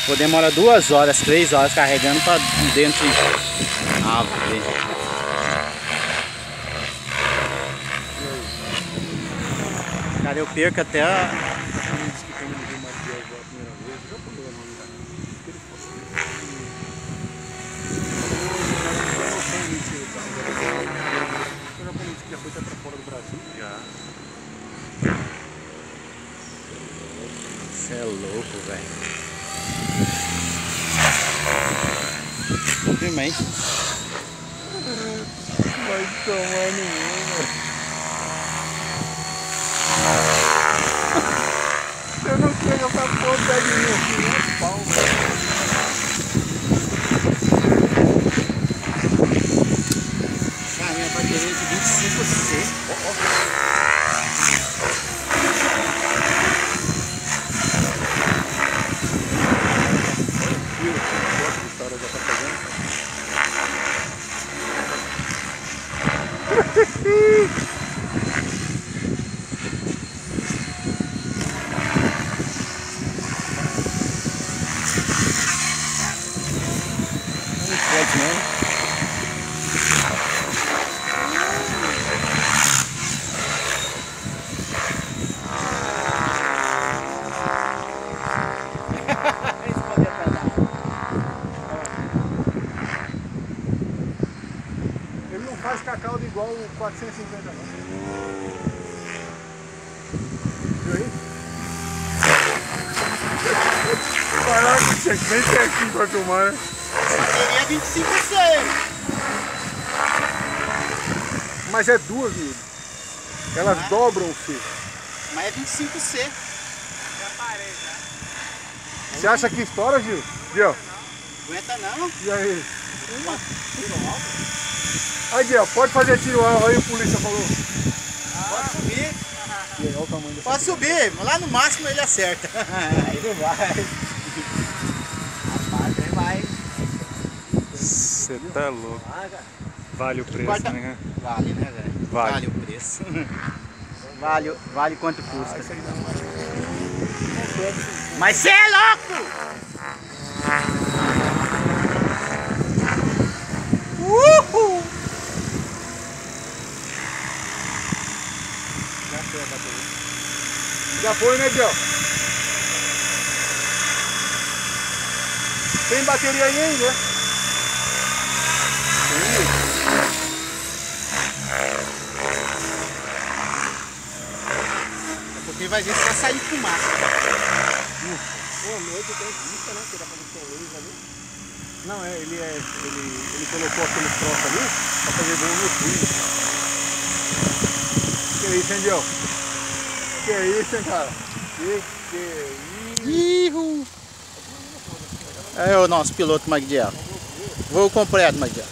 Pô, demora 2 horas, 3 horas carregando pra dentro de árvore. Cara, eu perco até a... Já foi até pra fora do Brasil? Já. Você é louco, velho. Firma aí. Vai tomar nenhuma. Eu não pego essa porra de mim aqui, né? Palma. Cara, minha bateria é de 25C. Pode mesmo. Ele não faz cacau de igual o 450 não. Viu aí? Caraca, tinha que bem certinho pra filmar, né? Bateria 25C. Mas é duas, Gil. Elas dobram o fio. Mas é 25C. Já parei, já. Você acha que estoura, Gil? Gil? Aguenta não? E aí? Uma. Tiro alto. Aí, Gil, pode fazer tiro alvo aí, o polícia falou. Pode subir. E aí, olha o tamanho dessa. Pode subir. Lá no máximo ele acerta. Aí não vai. Rapaz, aí vai. Você tá louco. Vale o preço, né? Vale, né, velho? Vale. Vale o preço. Vale quanto custa. Mas você é louco! Uhul! Já foi a bateria. Já foi, né, Gil? Tem bateria aí ainda? Porque vai ver só sair fumaça. Pô, noite tem vista, né? Que dá pra ver com luz ali. Não, ele colocou aquele troço ali pra fazer voo noturno. Que isso, hein, Gil? Que isso, hein, cara? Que isso? Ihu! É o nosso piloto Magdiel. Voo completo, Magdiel.